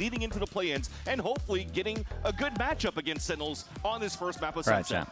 leading into the play-ins and hopefully getting a good matchup against Sentinels on this first map of Sunset.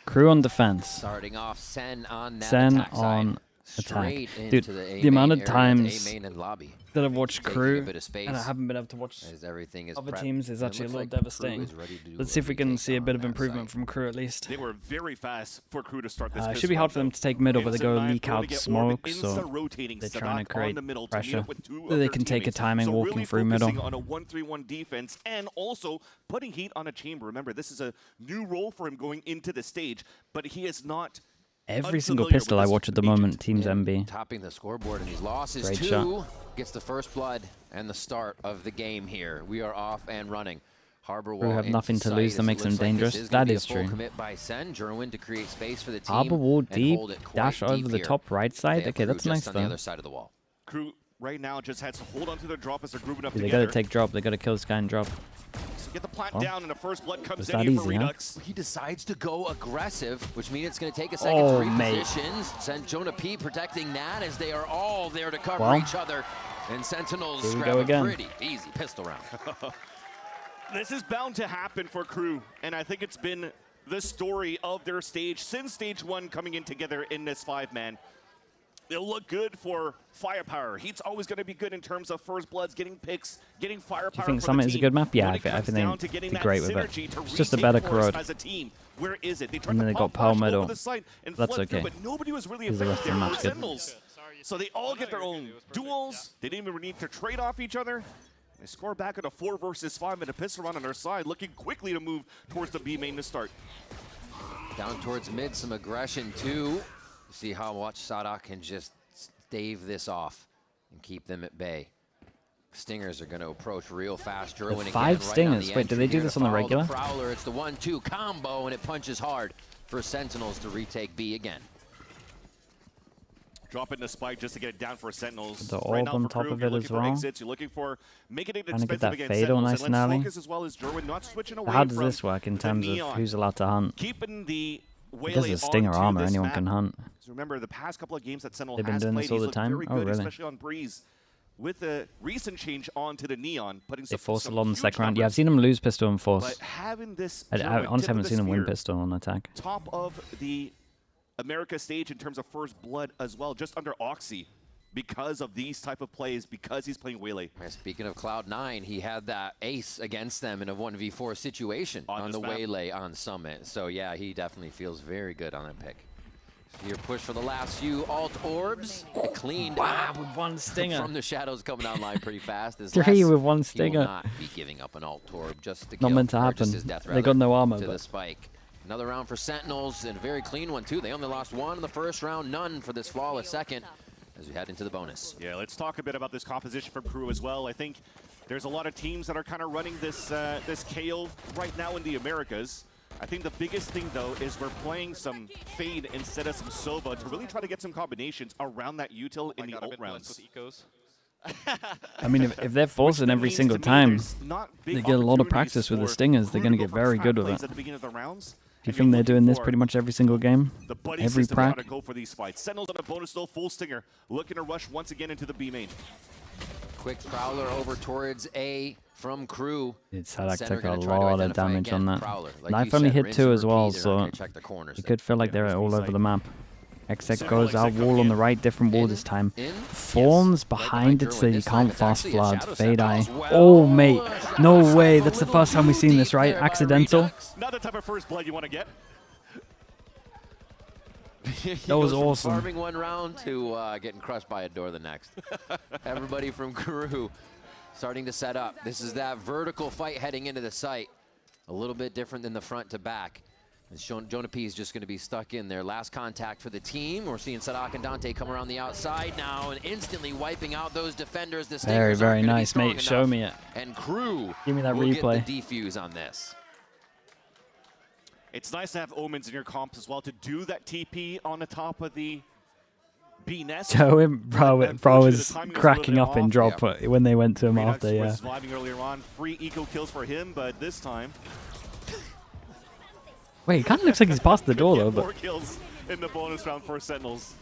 KRU on defense. Starting off Sen on that Sen attack on side. attack. Straight Dude, into the amount of times lobby. that I've watched Taking a KRU bit of space and I haven't been able to watch as everything is other prepped. teams is And it actually a looks little like devastating. KRU is ready to do Let's see if we can retake see a on bit of that improvement side. from KRU at least. They were very fast for KRU to start this. It should be hard for them to take middle, but they go leak out smoke, so they're trying to create pressure. So they can take a timing walking through middle. On a 1-3-1 defense and also putting heat on a chamber. Remember, this is a new role for him going into the stage, but he is not. Every single pistol I watch at the moment, Team's MB. Topping the scoreboard, and he's lost his Great 2. shot. Gets the first blood and the start of the game here. We are off and running. Harbor We wall have nothing to lose that makes them dangerous. That is true. Commit by Sen. Jerwin to create space for the team. Harbor wall and deep, hold it quite dash over deep the here. top right side. They have Okay, KRU that's nice just on the though. other side of the wall. KRU right now just has to hold on to their drop as they're grouping up They together. gotta take drop. They gotta kill this guy and drop. So get the plant down and the first blood comes Was in that here for easy, huh? Redux. He decides to go aggressive, which means it's going to take a second to mate. reposition. Send Jonah P protecting that as they are all there to cover Well, each other. And Sentinels here we grab go a again. pretty easy pistol round. This is bound to happen for KRU, and I think it's been the story of their stage since stage 1 coming in together in this 5-man. They'll look good for firepower. He's always going to be good in terms of first bloods, getting picks, getting firepower. Do you think for Summit the is a team. good map? Yeah, When I it think comes they'd down to be getting that great with it. synergy to It's just a retake better force corrode. as a team. Where is it? They tried And then to they got pop flash Pearl over middle. the site and That's flood through, okay. but nobody was really Because the effective rest of there the for map's good. Sentinels. So they all get their own duels. They didn't even need to trade off each other. They score back at a 4 versus 5 and a pistol round on their side, looking quickly to move towards the B main to start. Down towards mid, some aggression too. See how much Sadak can just stave this off and keep them at bay. Stingers are going to approach real fast. Jerwin again, 5 right stingers. on Wait, do entry they do here this to on the follow regular? Prowler. It's the 1-2 combo, and it punches hard for Sentinels to retake B again. Drop it in a spike just to get it down for Sentinels. The Right orb now on for top KRU, of you're it looking as for well. exits. You're looking for making it Trying to get expensive that against fatal Sentinels. nice And and let's early. focus as well as Jerwin not switching away How does from this work in the terms of neon. who's allowed to hunt? Keeping the Because Waylay of Stinger onto armor, this anyone map. can hunt. So remember, the past couple of games that Sentinel They've been has doing played, this all he's the looked time? very Oh, good, really? especially on Breeze. With the recent change onto the neon, putting They some, force a some lot in the huge second round. Yeah, I've numbers. seen them lose pistol and force. But having this I Jerwin, honestly tip haven't of seen the them win spear, pistol on attack. top of the America stage in terms of first blood as well, just under Oxy, because of these type of plays, because he's playing Waylay. Speaking of Cloud9, he had that ace against them in a 1v4 situation on the this map. Waylay on Summit. So yeah, he definitely feels very good on that pick. Here push for the last few alt orbs. Cleaned up with one stinger. from the shadows coming online pretty fast. This 3 last, with one he will stinger. not be giving up an alt orb just to Not kill, meant to or happen. just his death, They got rather, no armor, to the but spike. Another round for Sentinels, and a very clean one too. They only lost 1 in the first round, none for this flawless second as we head into the bonus. Yeah, let's talk a bit about this composition from KRU as well. I think there's a lot of teams that are kind of running this this KO right now in the Americas. I think the biggest thing, though, is we're playing some Fade instead of some Sova to really try to get some combinations around that util in the ult rounds. I mean, if they're forcing every single time, they get a lot of practice with the stingers. They're going to get very good with it. At the beginning of the rounds. Do you think they're doing this pretty much every single game? The buddy Every system how prac? to go for these fights. Sentinels on a bonus though, full stinger, looking to rush once again into the B main. Quick Prowler over towards A from KRU. Sadak Center took a gonna try to lot of identify damage again on that. Prowler. Like Knife you only said, hit rinse 2 and as well, repeat. They're not so gonna check the corners you there. could feel like they're all over the map. XX goes out wall on the right, different wall this time. Forms behind it so you can't fast flood. Fade eye. Oh, mate. No way. That's the first time we've seen this, right? Accidental. Not the type of first blood you want to get. That was awesome. Farming one round to getting crushed by a door the next. Everybody from KRU starting to set up. This is that vertical fight heading into the site. A little bit different than the front to back. And Jonah P is just going to be stuck in there. Last contact for the team. We're seeing Sadak and Dante come around the outside now and instantly wiping out those defenders. The Very, very nice, mate. Show me it. And KRU Give me that will replay. get the defuse on this. It's nice to have Omens in your comps as well to do that TP on the top of the B nest. Show him, bro was cracking up in drop when they went to him Redux after, yeah. was surviving earlier on. 3 eco kills for him, but this time Wait, it kind of looks like he's past the door, though, 4 but kills in the bonus round for Sentinels.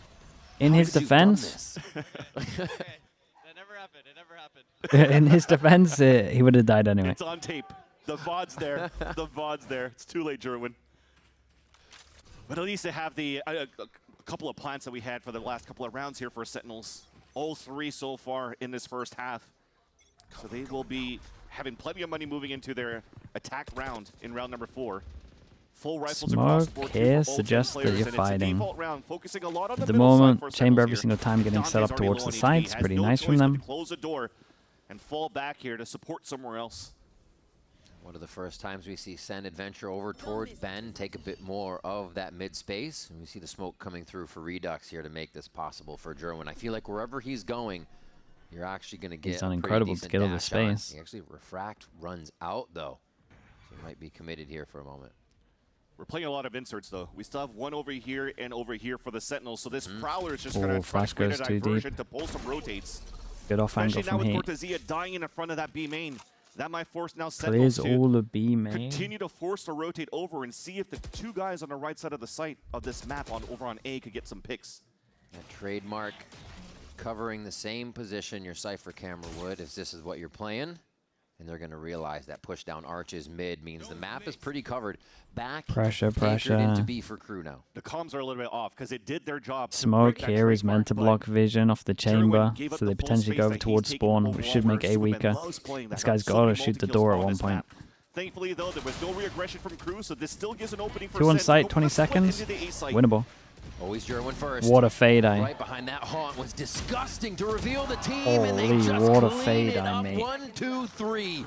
in his defense, happened. It never happened. In his defense, he would have died anyway. It's on tape. The VOD's there. The VOD's there. It's too late, Jerwin. But at least they have the a couple of plans that we had for the last couple of rounds here for Sentinels. All 3 so far in this first half. So they will be having plenty of money moving into their attack round in round number 4. Full rifles across the board here for both suggests players, that you're and it's a fighting. default round, focusing a lot on At the the middle side moment, for chamber Sentinels every here. single time getting set up Dante's already towards low the on side. HP, It's has pretty no nice choice from but them. to close the door and fall back here to support somewhere else. One of the first times we see Sen adventure over towards Ben, take a bit more of that mid space, and we see the smoke coming through for Redux here to make this possible for Jerwin. I feel like wherever he's going, you're actually going to get He's done a incredible pretty to get all the decent dash on. space. He actually refract runs out though, so he might be committed here for a moment. We're playing a lot of inserts though. We still have one over here and over here for the Sentinels, so this Prowler is just going to try Flash to create goes a too diversion deep. to pull some rotates. Good off angle Especially now from with Heat. Cortezia dying in front of that B main. That might force now Clears Sentinels all to the B main. continue to force the rotate over and see if the 2 guys on the right side of the site of this map over on A could get some picks. That trademark covering the same position your Cypher camera would if this is what you're playing. And they're going to realize that push down arches mid means the map is pretty covered. Back Pressure. into B for Crew now. The comms are a little bit off because it did their job. Smoke here is meant to block vision off the chamber, gave up so the they full potentially space go over that he's towards taken spawn, overall which should make versus A Swim, weaker. and loves playing that. This guy's So got many to shoot the multi-kills door at on one this point. map. Thankfully, though, there was no reaggression from Crew, so this still gives an opening for 2 on Sen to site, go 20 for the split seconds. into the A site. Winnable. Always Jerwin first. What a fade eye. Right behind that haunt was disgusting to reveal the team, and Holy, they just what a clean fade it eye, up. mate. 1, 2, 3.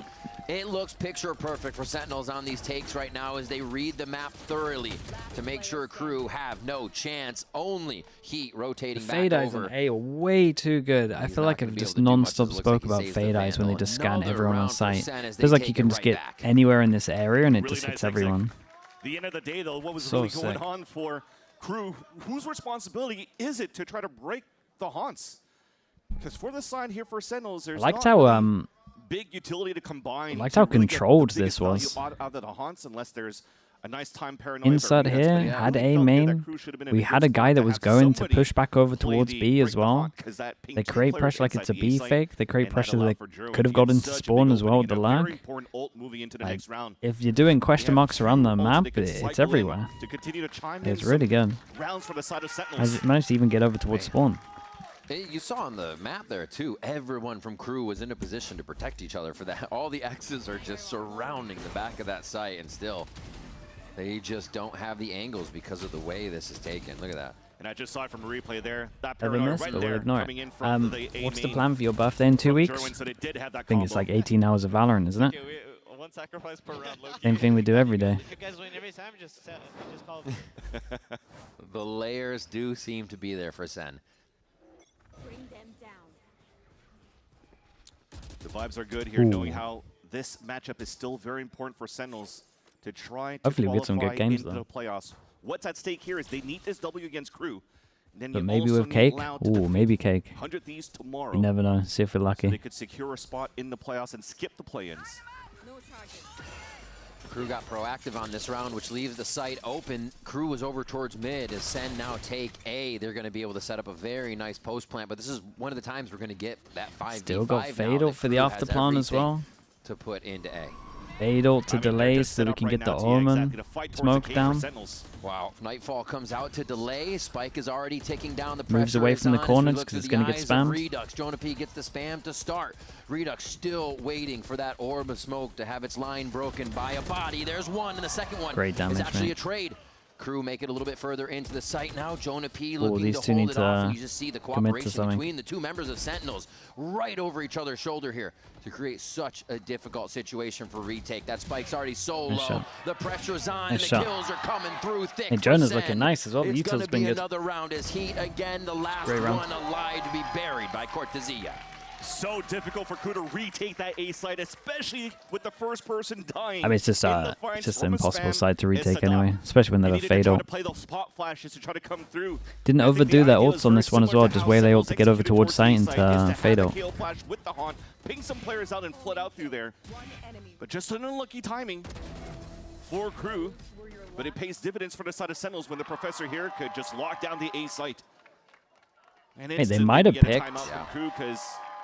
It looks picture perfect for Sentinels on these takes right now as they read the map thoroughly to make sure Crew have no chance. Only Heat rotating back Fade eyes over. on A are way too good. I He's feel not like gonna I've be just able to do much, non-stop as it looks spoke like he about saves the fade eyes when they Vandal. just scan Another everyone on round for site. Sen as they Feels like you take can it just right get back. anywhere in this area and it Really just nice hits exec. everyone. The end of the day, though, what was So really going sick. on for Crew? Whose responsibility is it to try to break the haunts? Because for the side here for Sentinels, there's I liked not how really big utility to combine. I liked to how really get the controlled biggest this value was. out of the haunts, unless there's a nice time paranoia. by Inside Redux, here, but yeah, I had really A felt here that main. Crew should have been in We a had good a guy spot that to was have going to somebody push back over play towards the B as break the well. haunt, 'cause that ping They 2 create players pressure like inside it's a the B site, fake. They create and that pressure allowed that for Jerwin could have to got get into such a big spawn as well with opening the and a very lag. important ult moving into the Like, next round. if you're doing question We have marks around the 2 ults map, that could it's cycle in everywhere. to continue to chime in It's really some good. rounds for the side of I Sentinels. managed to even get over towards spawn. You saw on the map there too, everyone from Crew was in a position to protect each other for that. All the X's are just surrounding the back of that site, and still, they just don't have the angles because of the way this is taken. Look at that. And I just saw it from a replay there. That Ever paranoia missed, right but we'll there ignore coming in it. from the A What's the main plan for your birthday in 2 from weeks? Jerwin, so they did have that I think it's combo. like 18 hours of Valorant, isn't it? Okay, one sacrifice per round. Low Same thing we do every day. If you guys win every time, just call it. The layers do seem to be there for Sen. Bring them down. The vibes are good here, knowing how this matchup is still very important for Sentinels to try to Hopefully we get some good qualify games, into though. the playoffs. What's at stake here is they need this W against Crew. Then But you maybe also with need Cake? Loud to Ooh, defeat maybe Cake. 100 Thieves tomorrow. You never know. See if we're So they lucky. could secure a spot in the playoffs and skip the play-ins. No charges. Crew got proactive on this round, which leaves the site open. Crew was over towards mid. As Sen now take A, they're going to be able to set up a very nice post plant. But this is one of the times we're going to get that 5v5 Still got now Fatal that for the Crew after has plan as everything well. to put into A. Fade ult to I mean, they're delay just so set we up can right get the now to, yeah, Omen exactly, to fight towards the smoke cave for down. Sentinels. Wow, Nightfall comes out to delay. Spike is already taking down the Moves pressure. away is from the on as we corners look 'cause through it's the gonna get eyes of spammed. Redux. Jonah P gets the spam to start. Redux still waiting for that orb of smoke to have its line broken by a body. There's one, and the second one Great damage, is actually mate. a trade. Crew make it a little bit further into the site now. Jonah P looking these to two hold need it off. to And you just see the commit to cooperation something. between the two members of Sentinels right over each other's shoulder here to create such a difficult situation for retake. That Spike's already so Nice low. shot. The pressure's on, Nice and the shot. kills are coming through thick. Hey, for Jonah's Sen. looking nice as well. The It's util's gonna been be good. another round as Heat again, the last Great round. one alive to be buried by Cortezia. So difficult for Crew to retake that A site, especially with the first person dying. I mean, it's just in the an fights from a impossible spam. side to It's retake a dub. anyway, especially when They they're needed to try Fatal. to play those spot flashes to try to come through. Didn't I think overdo the their idea ults is on very this one as similar well, to just how waylay ult Sentinels to get over executed towards site B into is to have the Fatal. KO flash with the haunt, ping some players out and flood out through there. One enemy. But just an unlucky timing for Crew. But it pays dividends for the side of Sentinels when the Professor here could just lock down the A site. And they instantly might have we get a picked- timeout from Crew because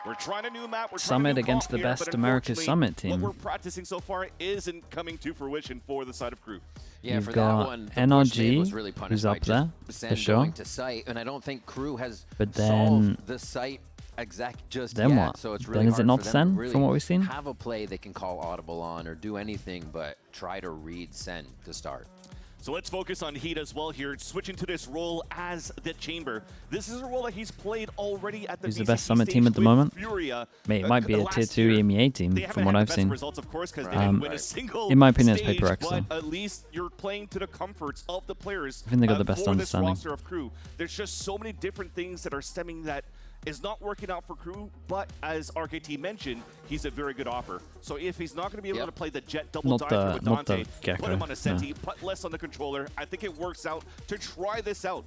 We're trying a new map. We're trying Summit a new against comp the here, best but America's unfortunately, Summit team. What we're practicing so far isn't coming to fruition for the side of Crew. Yeah, You've for got that one, the push NRG, mid was really punished who's by up there, just for Sen sure. going to site, and I don't think Crew has But then- solved the site exact just Then yet. what? So it's Then really is it hard not for them Sen, to really from what we've seen? have a play they can call audible on or do anything but try to read Sen to start. So let's focus on Heat as well here, switching to this role as the Chamber. This is a role that he's played already at the Who's the VCT best Summit team stage at the with moment? Furia, Mate, it might be a last tier 2 year. EMEA team, They from haven't what had I've the best seen. results, of course, because they Right. didn't win a single in my opinion, it's stage, Paper X, but though. at least you're playing to the comforts of the players. I think they got the best for understanding. this roster of Crew. There's just so many different things that are stemming that is not working out for Crew, but as RKT mentioned, he's a very good offer. So if he's not going to be able to play the Jet double Not dive the- here with not the Dante, Gecko, put him on a Senti, no. put less on the controller, I think it works out to try this out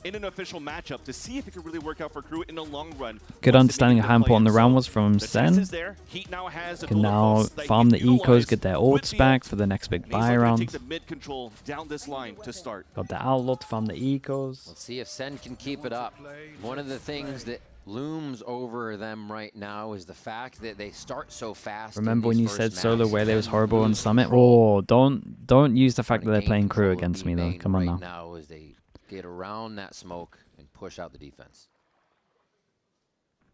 in an official matchup to see if it can really work out for Crew in the long run. Good once they understanding make of the how important the play-in. round So was from the test Sen. is there. Heat now has a Can dual now across that he farm the can ecos, utilize get their with ults the back ult. for the next big And he's buy looking to round. take the mid control down this line to start. Got the outlet to farm the ecos. Let's see if Sen can keep it up. One of the things that looms over them right now is the fact that they start so fast. in Remember when these you first said Solo maps, where they was then horrible on lose Summit? control. Oh, don't use the fact that they're Gain playing Crew control of against B me though. main Come on right now. now as they get around that smoke and push out the defense.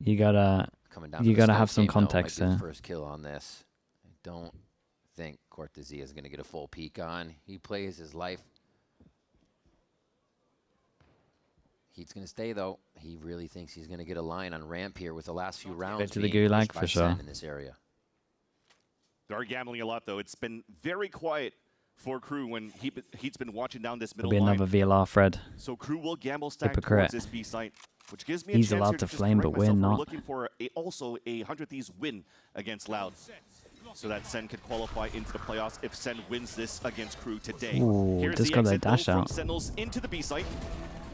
You gotta Coming down You to the gotta scope have some game, though, might context be the there. First kill on this. I don't think Cortezia is going to get a full peek on. He plays his life. He's going to stay, though. He really thinks he's going to get a line on ramp here with the last few rounds to the being gulag pushed for by sure. Sen in this area. They are gambling a lot, though. It's been very quiet for Crew when Heat's been watching down this There'll middle be line. another VLR Fred. So Crew will gamble stack Hypocrite. towards this B site, which gives me He's a chance allowed here to just flame, correct but we're myself. not. We're looking for also a 100 Thieves win against Loud, so that Sen could qualify into the playoffs if Sen wins this against Crew today. Ooh, Here's just the got that exit, though, dash from out. Sentinels into the B site.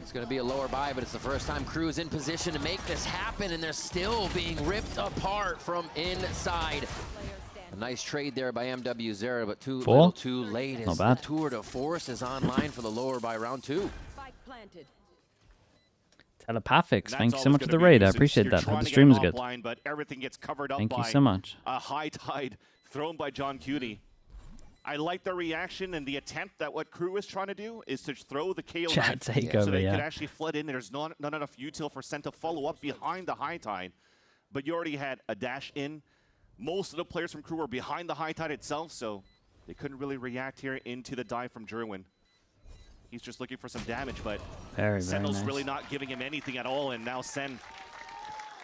It's going to be a lower buy, but it's the first time Crew is in position to make this happen, and they're still being ripped apart from inside. A nice trade there by MW0, but too little too late. Not As bad. the tour de force is online for the lower by round 2. Spike planted. Telepathics, And thank you that's so all much it's for the gonna be raid. I usage. appreciate You're that. trying Hope the to get stream it was good. offline, but everything gets covered up Thank you by so much. a high tide thrown by John Cutie. I like the reaction and the attempt that what Crew is trying to do is to throw the KO Chat knife takeover, so they yeah. could actually flood in. There's not enough util for Sen to follow up behind the high tide, but you already had a dash in. Most of the players from Crew were behind the high tide itself, so they couldn't really react here into the dive from Jerwin. He's just looking for some damage, but Very Sentinels nice. really not giving him anything at all, and now Sen,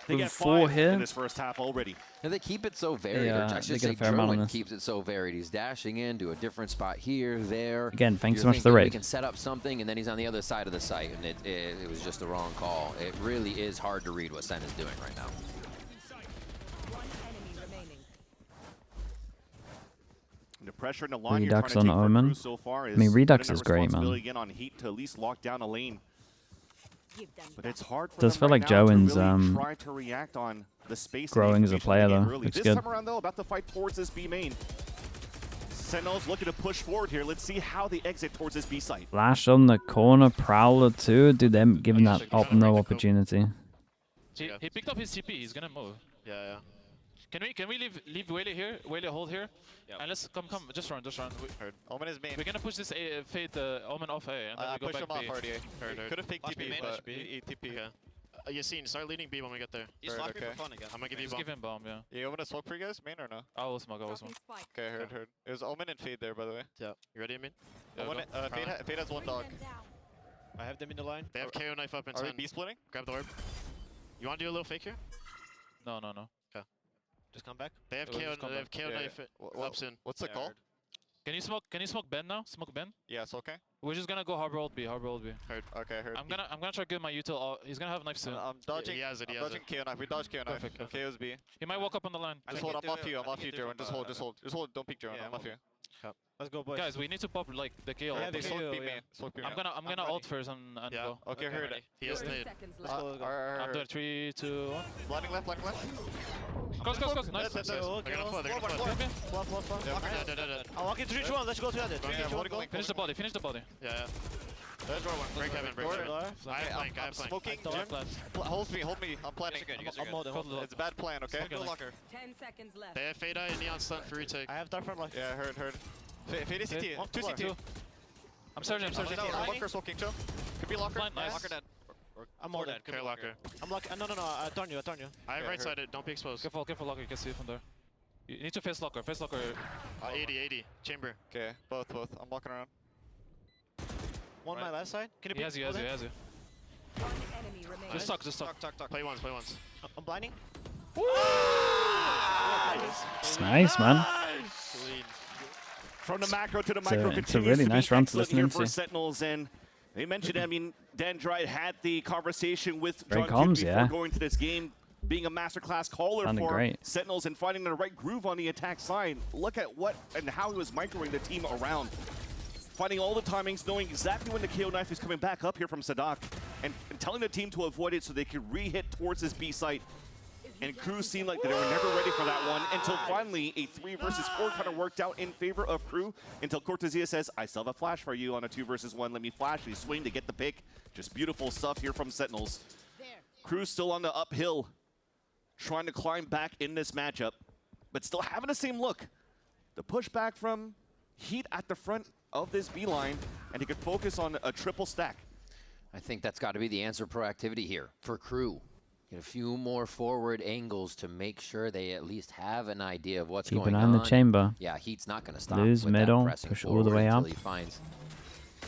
they With get 4 5 here. in this first half already. And they keep it so varied. Yeah, or I they should get a say fair amount on Jerwin this. keeps it so varied. He's dashing in to a different spot here, there. Again, thanks You're so much for the thinking raid. We can set up something, and then he's on the other side of the site, and it was just the wrong call. It really is hard to read what Sen is doing right now. One enemy remaining. The pressure in the line Redux you're trying to on take for Omen. Crew so far is I mean, Redux putting is that great, man. responsibility again on Heat to at least lock down a lane. Give them But it's hard for Does them feel right like now to Jowen's, really try to react on the space and growing as a information player, they gain though. early. Looks This good. time around, though, about to fight towards this B main. Sentinels looking to push forward here. Let's see how they exit towards this B site. Flash on the corner, Prowler too. Dude, them giving that op no opportunity. He picked up his CP. He's gonna move. Yeah. Can we leave Whaley here? Whaley hold here. Yep. And let's come. Just run. Heard. Omen is main. We're gonna push this Fate Omen off A, and then I we go pushed him back off B. already. Heard. Could have fake Flash B TP, main, but flash B. he TP. Okay. Yassine, start leading B when we get there. He's Heard, locking okay. for fun again. I'm gonna give you Just bomb. give him bomb, yeah. Yeah, you want me to smoke for you guys, main or no? I will smoke. I will smoke. Dropping spike. Okay, heard. It was Omen and Fade there, by the way. Yeah. You ready, Amin? Yeah, Omen, go. Fade has one Bring dog. them down. I have them in the line. They have KO knife up in Are we 10. B splitting? Grab the orb. You wanna do a little fake here? No. Just come back. They have We'll KO, just come they have back. KO knife up soon. What's the Yeah, call? heard. Can you smoke Ben now? Smoke Ben. Yeah, it's okay. We're just gonna go harbor old B. Harbor old B. Okay, heard. I'm gonna try to get my util. He's gonna have knife soon. I'm dodging. He has it, he I'm has dodging it. KO knife. We dodge KO knife. Perfect, Okay, KO's B. He might walk up on the line. Just hold. I'm off you. I'm off you, Jerwin. Just hold. Don't peek, Jerwin. I'm off you. Let's go, boys. Guys, we need to pop like the KO. Yeah, they Okay, smoke B yeah. main. Smoke B main. I'm gonna ult first and Yeah. go. Okay, heard. He has 30 nade. seconds Let's left. go, let's go. I'm doing 3, 2, 1. Blinding left. Close. Nice. They're gonna flood, they're gonna flood. Okay. One. Dead. I'll walk in 3, 2, 1. Let's go together. Yeah, 3, 2, 1, go. Finish the body. Yeah. There's door one. Break heaven, break heaven. I have flank, I have flank. Smoking, I Jim. don't have flash. Hold me. I'm planning. I'm molding. It's a bad plan, okay? Smoking locker. 10 seconds left. They have Fade Eye and Neon Stun for retake. I have dark front lock. Yeah, heard. Fade is CT. One, 2 two, CT. two. I'm searching. Locker smoking, chill. Could be locker. Blind, nice. Locker dead. I'm more dead. Clear locker. I'm lucky. No. I turn you. I have Yeah, right heard. sided, don't be exposed. Careful locker, you can see from there. You need to face locker, 80. Chamber. Okay, both. I'm walking around. One my left side. Can you He has you. One enemy remaining. Just talk. Tuck. Play once. I'm blinding. It's nice, man. From the macro to the It's micro a continues really to be nice round to excellent listen here into. for Sentinels, and they mentioned, I mean, Dendrite had the conversation with Great John comms, Cute yeah. before going to this game, being a masterclass caller Sounded for great. Sentinels and finding the right groove on the attack side. Look at what and how he was microing the team around. Finding all the timings, knowing exactly when the KO knife is coming back up here from Sadak, and telling the team to avoid it so they could re-hit towards this B site. And KRU seemed like they were never ready for that one until finally a 3 versus 4 kind of worked out in favor of KRU until Cortezia says, I still have a flash for you on a 2 versus 1. Let me flash. They swing to get the pick. Just beautiful stuff here from Sentinels. KRU still on the uphill, trying to climb back in this matchup, but still having the same look. The pushback from Heat at the front of this B line, and he could focus on a triple stack. I think that's got to be the answer proactivity here for KRU. Get a few more forward angles to make sure they at least have an idea of what's Keep going an eye on. on the chamber. Yeah, Heat's not going to stop. Lose with that middle, pressing push all the way until up. he finds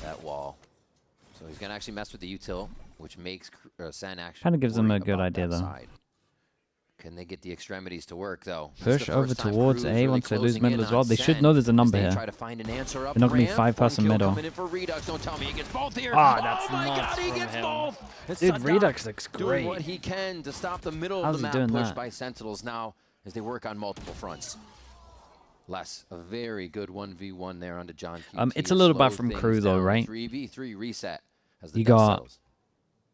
that wall. So he's going to actually mess with the util, which makes SEN actually Kinda gives them worry a good about idea, that though. side. Can they get the extremities to work, though? This is Push the over first time towards KRU's A really once they lose closing middle in as well. on They should SEN know there's a as number they here. try to find an answer up They're not gonna be ramp. 5-person One kill middle. coming in for Redux. Don't tell me he gets both here. Ah, that's my nuts God, he from gets him. both. It's Dude, Sadak Redux looks doing great. what he can to stop the middle How's of the he map doing push that? by Sentinels now as they work on multiple fronts. Less a very good 1v1 there onto John QT. It's a little bad Slow from things KRU though, down. right? 3v3 reset as the You dust got- settles.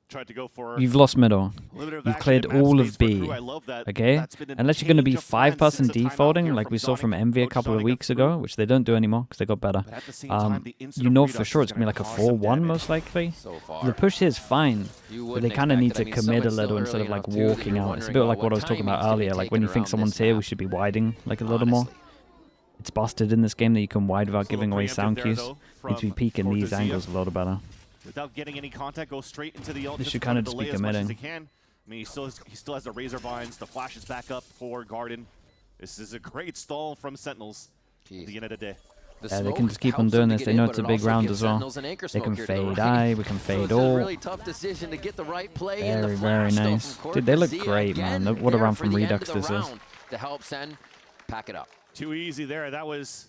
Tried to go for You've lost middle. a little bit of You've action cleared in map all space of for B. KRU. I love that. Okay? That's been a Unless you're going to be change of plan 5-person since the timeout defaulting here like we saw from Zonic. MV a Coach couple of Zonic weeks of ago, KRU. which they don't do anymore because they got better. But at the same time, the instant You know Redux for sure is it's going to be like a cause some 4-1 damage. most likely. So far. The push here is fine, You but wouldn't they kind of expect need it. to I mean, commit a it's little still instead of early like enough, too, that walking you're out. It's a wondering bit about like what I was what talking about timing's gonna be earlier, like taken when you think around someone's this here, map. we should be widing like a little more. Honestly. It's busted in this game that you can wide without It's a little giving away preemptive sound there, cues. though, Need to be from peeking these Cortezia. angles a lot better. Without getting any contact, go straight into the ult. They just should try to kinda just be delay as much as committing. he can. I mean, he still has the Razor Vines. The flash is back up for Garden. This is a great stall from Sentinels at the end of the day. The Yeah, they can smoke just keep on helps them doing to this. get They in, know but it's a it big also round gives as well. Sentinels an anchor They can smoke here to the fade right. eye, we can So fade it's a all. really tough decision to get the right play in the Very, flash, very though, nice. from Dude, they look Cortezia great, man. again What a there run for from the end Redux of the this is. round to help SEN pack it up. Too easy there. That was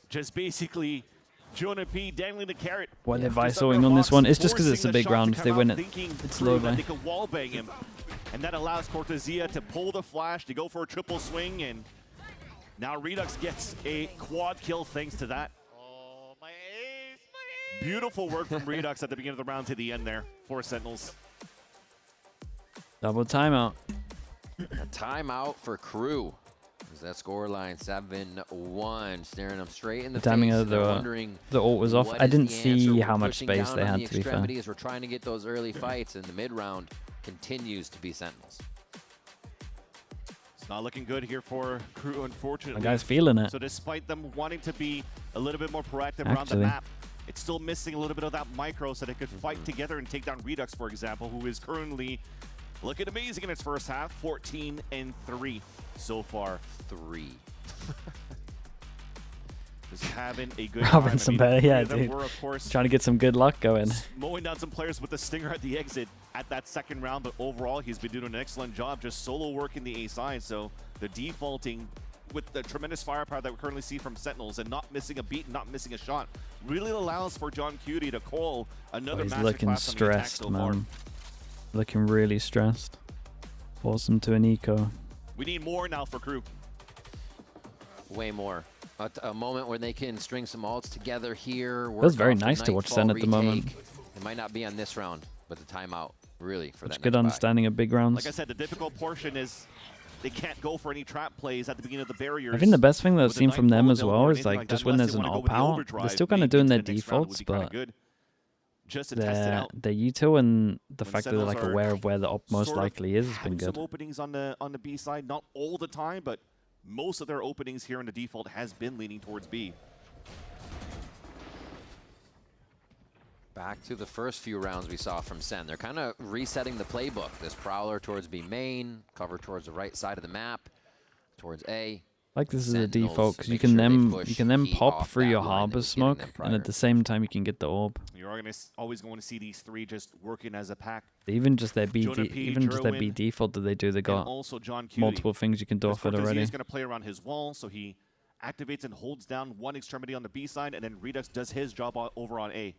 just basically Jonah P dangling the carrot. Why they're Just visoing under on this box, one? It's just because it's forcing a the big shot to round. If come they win out, it, thinking it's KRU low that guy. they can wallbang him. And that allows Cortezia to pull the flash, to go for a triple swing, and now Redux gets a quad kill thanks to that. Oh, my ace, Beautiful work from Redux at the beginning of the round to the end there for Sentinels. Double timeout. A timeout for KRU. Is that score line 7-1, staring them straight in the timing face. of and they're the wondering ult was off. what I is didn't the see answer. We're how much pushing space down they on had, the to be fair. extremities. We're trying to get those early fights, and the mid round continues to be Sentinels. It's not looking good here for KRU, unfortunately. The guy's feeling it. So despite them wanting to be a little bit more proactive around the Actually. map, it's still missing a little bit of that micro so they could fight together and take down Redux, for example, who is currently looking amazing in its first half, 14-3 so far. 3. Just having a good Having time. some I mean, better, three yeah, of them dude. were, of course, Trying to get some good luck going. mowing down some players with the stinger at the exit at that second round, but overall he's been doing an excellent job just solo working the A side. So the defaulting with the tremendous firepower that we currently see from Sentinels and not missing a beat, not missing a shot, really allows for John Cutie to call another He's masterclass looking on the attack stressed, so far. man. Looking really stressed. Force him to an eco. We need more now for KRU. Way more. A moment where they can string some ults together here. Feels very nice to watch SEN at the moment. It might not be on this round, but the timeout really for Such that good next buy. understanding of big rounds. Like I said, the difficult portion is they can't go for any trap plays at the beginning of the barriers. I think the best thing that I've with the seen from Nightfall them as available well or is anything like like just that, when unless there's they an wanna go alt with the power, overdrive, they're still kind of maybe doing their into the next round would defaults, be kinda but good. just to test it out. The util and the When fact that they're Sentinels like are aware of where the op most sort of likely is has been having good. some openings on the B side, not all the time, but most of their openings here in the default has been leaning towards B. Back to the first few rounds we saw from Sen. They're kind of resetting the playbook. This prowler towards B main, cover towards the right side of the map, towards A. Like this is a Sentinels default because you make can sure they then push heat pop off through that your line that harbor was getting them smoke, and prior. at the same time you can get the orb. You're always going to see these three just working as a pack. Even just their B, Jonah P, even just their B Jerwin, default that they do, they And got also John Cutie. multiple things you can do off it already. He's going to play around his wall, so he activates and holds down one extremity on the B side, and then Redux does his job over on A.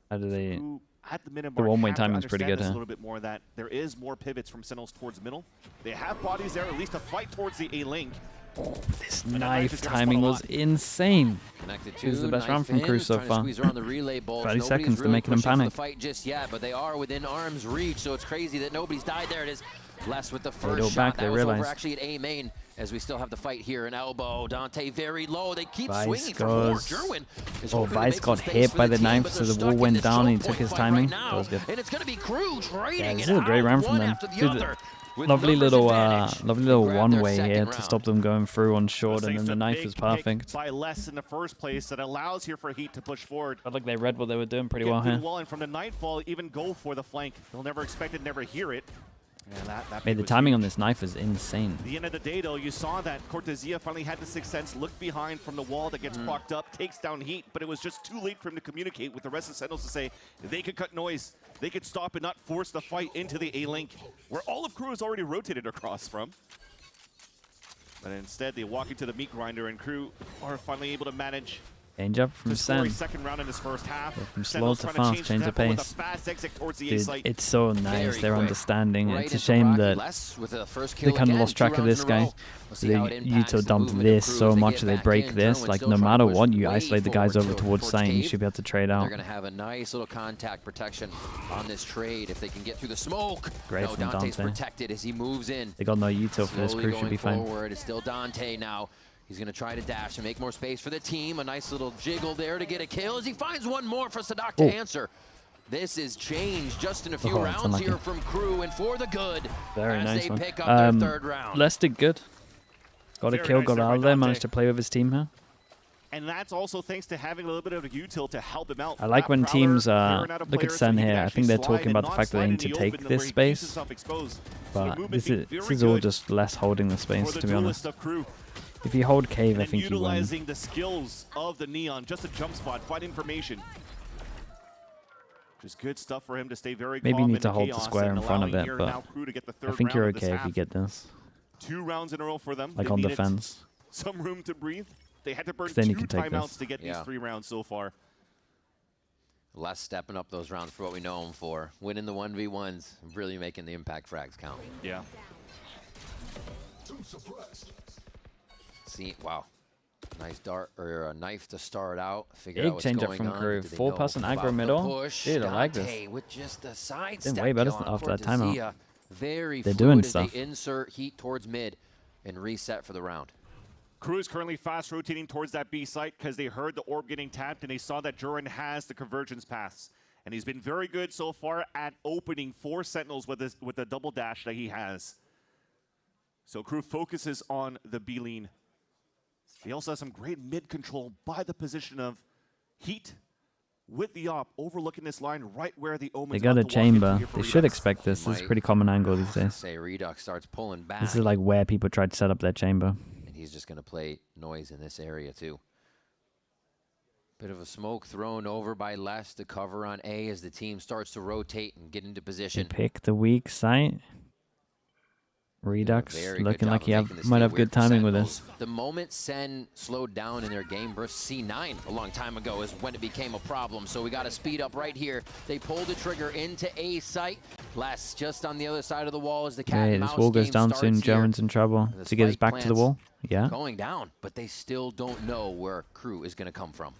How do they? Who, at the minute The mark, one-way have to timing's pretty understand good, this huh? a little bit more, that there is more pivots from Sentinels towards middle. They have bodies there, at least to fight towards the A link. This And the knife is gonna timing spawn a was lot. insane. Connected This is to the best knife round from in, KRU so trying to far. squeeze around the relay bolts. 30 Nobody's seconds to really making them pushing for panic. the fight just yet, but they are within arm's reach, so it's crazy that nobody's died. There it is. Less with the go first shot. back, That they was realize. over actually at A main, as we still have the fight here. An elbow. Dante very low. They keep Vice swinging for more. goes- Jerwin is Oh, hoping to Vice make got some space hit for by the team, knife, but so they're the stuck wall in went this down and he choke took point his fight timing. right That now. was good. And it's going to be KRU trading Yeah, this it is a great out, round from one them. after the Dude, other, with lovely numbers little advantage. lovely They little grab their one-way second here round. to stop them going through on short, and Thanks then to the knife big is pick perfect. by less in the first place that allows here for Heat to push forward. Felt like they read what they were doing pretty Get well through here. the wall, and from the Nightfall, even go for the flank. They'll never expect it, never hear it. And that Hey, the was timing on huge. this knife is insane. At the end of the day, though, you saw that Cortesia finally had the sixth sense, looked behind from the wall that gets blocked up, takes down Heat, but it was just too late for him to communicate with the rest of the Sentinels to say they could cut noise, they could stop and not force the fight into the A-Link, where all of KRU is already rotated across from. But instead, they walk into the meat grinder, and KRU are finally able to manage Change up from to score a Sen. second round in this first half. from slow Sentinels to trying fast, change change the tempo with pace. a fast exit towards the A Dude, site. it's so nice. Very They're quick. understanding. Right It's a into shame Rocky that Less with the first they kill kind of again, lost track 2 of rounds this in a row. guy. We'll see how it They impacts Yuto the dumped movement of this KRU so as they much get that they back break in. this. Jerwin Like, still no trying to matter push what, you way isolate the guys forward over towards site, and you cave. should be able to trade They're out. going to have a nice little contact protection on this trade if they can get through the smoke. Great No, from Dante's Dante. protected as he moves in. They got no Yuto for this. Slowly KRU should going be fine. forward. It's still Dante now. He's going to try to dash and make more space for the team. A nice little jiggle there to get a kill as he finds one more for Sadak to Oh. answer. This is changed just in a few Oh, it's rounds unlucky. here from KRU, and for the good Very as nice they one. pick up their third round. Les did good. Got a Very kill, nice got there out by of there, Dante. managed to play with his team here. And that's also thanks to having a little bit of a util to help him out. I like That when Prowler teams clearing out a look player at so Sen he can here. I actually think they're slide talking and about the not fact that they slide need in to the take open this where he keeps space. himself exposed. So the But movement this being is very all good just less holding the space, for the to be honest. duelist of KRU. If you hold cave, And I then think you win. utilizing the skills of the Neon, just a jump spot, find information. Just good stuff for him to stay very Maybe you calm need in to the hold the chaos square and in front of allowing it, here but now KRU to get the I third think you're round of this okay if you half. get this. 2 rounds in a row for them. Like They on needed defense. some room to breathe. They had to burn 2 then you can take timeouts this. to get these Yeah. 3 rounds so far. Les stepping up those rounds for what we know him for. Winning the 1v1s, really making the impact frags count. Yeah. See, wow. Nice dart or a knife to start out. Figure out Big what's change up going from on. KRU. Do they 4-person know aggro about the middle. push? Dude, I like this. Dante with just a side Been step way better kill on after that timeout. Cortesia. Very They're fluid doing as stuff. they insert Heat towards mid and reset for the round. KRU is currently fast rotating towards that B site because they heard the orb getting tapped and they saw that Jerwin has the convergence paths. And he's been very good so far at opening 4 Sentinels with the double dash that he has. So KRU focuses on the B lean. He also has some great mid control by the position of Heat with the op overlooking this line right where the Omen's They got about a to walk chamber. into here for They should Redux. expect this. This is a Might- pretty common angle these days. Say Redux starts pulling back. This is like where people try to set up their chamber. And he's just going to play noise in this area too. Bit of a smoke thrown over by Les to cover on A as the team starts to rotate and get into They position. pick the weak site. Redux Very good looking job like of he making this might stay have weird good for timing with Sentinels. this. The moment Sen slowed down in their game versus C9 a long time ago is when it became a problem. So we got to speed up right here. They pull the trigger into A site. Les just on the other side of the wall as the cat Okay, and this mouse wall goes game down starts soon. here. Jerwin's in trouble. The To get his spike back to the plants wall. Yeah. Going down, but they still don't know where KRU is going to come from.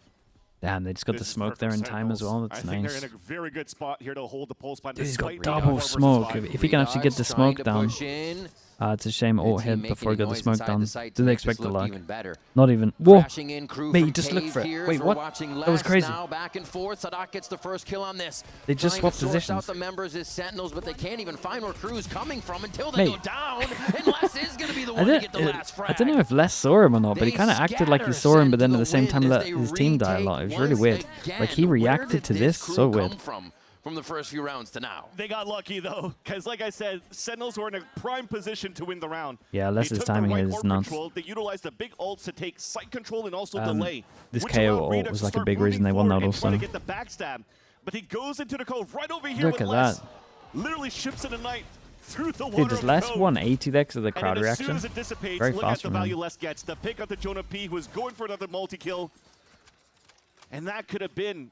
Damn, they just got This the is smoke there in perfect time as well. Sentinels. That's I think nice. they're in a very good spot here to hold the pulse spot. Dude, he's got despite double being 4 versus smoke. 5. If he can actually get the Redux trying smoke to down. push in. It's a shame ult hit before he got the smoke down. Didn't expect the lag. Even better. Not even. Whoa! Crashing in, crew Mate, from you just look cave for it. here, Wait, we're what? watching That was Les crazy. Now back and forth. Sadak gets the first kill on this. They just Trying swapped to source positions. out the members as Sentinels, but they can't even find where crew's coming from until they go down. And Les is going to be the one to get the last frag. I don't know if Les saw him or not, but he kind of acted like he saw him, but then at the same time let they his team die a lot. It was really once weird. Like he again. reacted to Where did this, crew so come weird. from the first few rounds to now. They got lucky though, because like I said, Sentinels were in a prime position to win the round. Yeah, They Les's took the timing right is orb nuts. control. They utilized the big ults to take site control and also delay. This which KO allowed ult Redux was to like a start big reason moving they won that forward and try also. to get the backstab. But he goes into the cove right over here Look with at Les. that. Literally ships in a night through the water. Dude, does Les of cove. 180 there because of the crowd And then as reaction? soon as it dissipates, Very look fast at the from him. value Les gets. The pick up to Jonah P, who was going for another multi-kill. And that could have been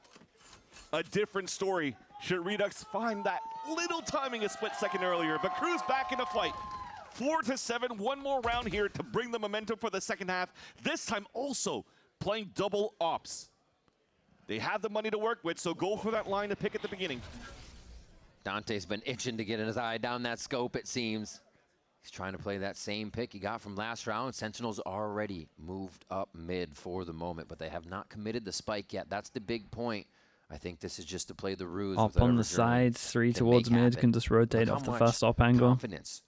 a different story should Redux find that little timing a split second earlier. But Crew's back in the fight. 4-7, one more round here to bring the momentum for the second half. This time also playing double ops. They have the money to work with, so go for that line to pick at the beginning. Dante's been itching to get his eye down that scope, it seems. He's trying to play that same pick he got from last round. Sentinels already moved up mid for the moment, but they have not committed the spike yet. That's the big point. I think this is just to play the ruse. Op on the sides, 3 towards mid, can just rotate off the first op angle. Confidence.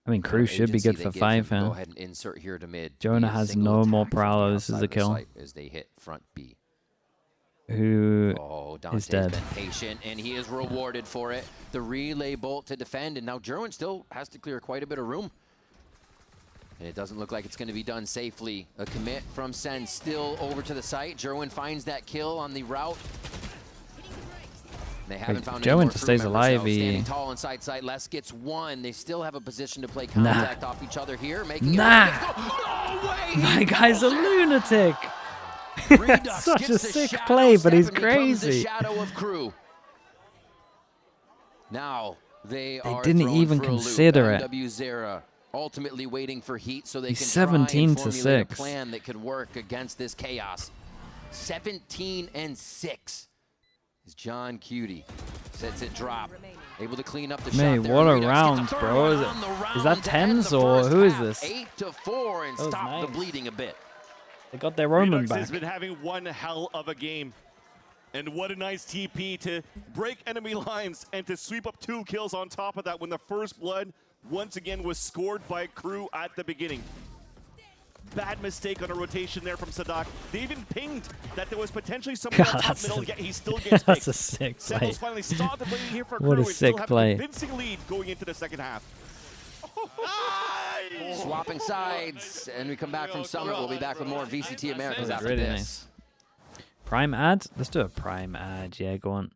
I mean, Crew should be good for 5 Go here. ahead and insert here to mid. Jonah has no more Prowler. This is a kill. As they hit front B. Who Dante's is dead. been patient, and he is rewarded for it. The relay bolt to defend, and now Jerwin still has to clear quite a bit of room. And it doesn't look like it's going to be done safely. A commit from Sen still over to the site. Jerwin finds that kill on the route. They haven't found any more Jerwin crew stays members, alive. though. Standing tall inside site. Les gets one. They still have a position to play contact off each other here. Making No way! My guy's a lunatic! Such a sick play, but he's crazy. The shadow of Crew. Now they didn't thrown even for a loop. consider it. MW Zera ultimately waiting for heat so they He's can try and 17 to formulate 6. a plan that could work against this chaos. 17-6. As John Cutie sets it drop. Able to clean up the shot there. What a Redux round, gets a third bro. one Is on the that round to end tens the or first who is half. this? 8-4 and That was stop the nice. bleeding a bit. They got their Roman Redux back. has been having one hell of a game. And what a nice TP to break enemy lines and to sweep up 2 kills on top of that when the first blood once again was scored by Crew at the beginning. Bad mistake on a rotation there from Sadak. They even pinged that there was potentially someone on top middle, yet he still gets picked. That's a sick play. Sentinels finally stopped the bleeding here for Crew What a and still sick have play. a convincing lead going into the second half. Swapping sides, and we come back from Summit. We'll be back with more VCT Americas after really this. nice. Prime ad? Let's do a prime ad. Yeah, go on. See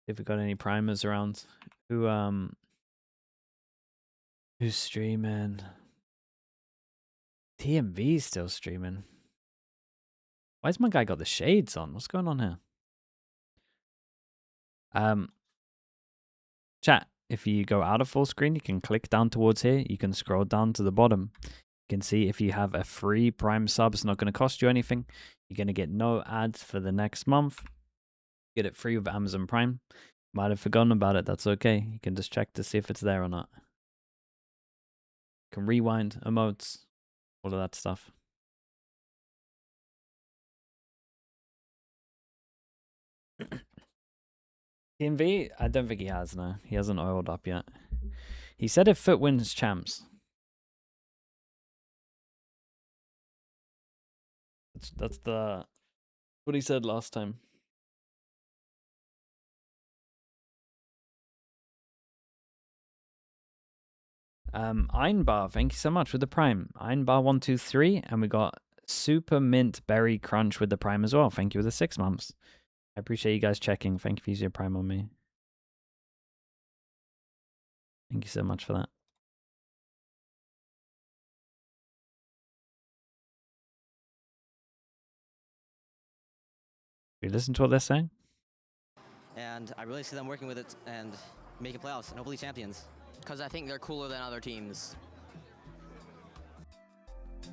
if we got any primers around. Who's streaming? TMV's still streaming. Why's my guy got the shades on? What's going on here? Chat, if you go out of full screen, you can click down towards here. You can scroll down to the bottom. You can see if you have a free Prime sub, it's not going to cost you anything. You're going to get no ads for the next month. Get it free with Amazon Prime. Might have forgotten about it. That's okay. You can just check to see if it's there or not. You can rewind, emotes, all of that stuff. TMV, I don't think he has, no. He hasn't oiled up yet. He said if Foot wins champs. That's what he said last time. Einbar, thank you so much with the Prime. Einbar123, and we got Super Mint Berry Crunch with the Prime as well. Thank you with the 6 months. I appreciate you guys checking. Thank you for using your Prime on me. Thank you so much for that. You listen to what they're saying? And I really see them working with it and making playoffs and hopefully champions. Because I think they're cooler than other teams. Did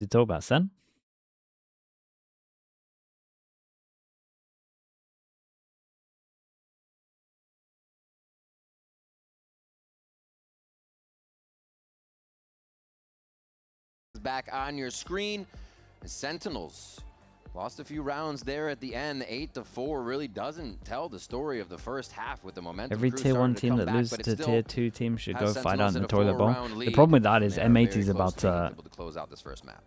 you talk about Sen? back on your screen. The Sentinels lost a few rounds there at the end. The 8-4 really doesn't tell the story of the first half with the momentum. Every Crew tier 1 started to team come that back, loses but it to still tier 2 team should has go fight out Sentinels in the a toilet bowl. 4-round The lead. problem with that is They are very M80 is close about to being to able to close out this first map.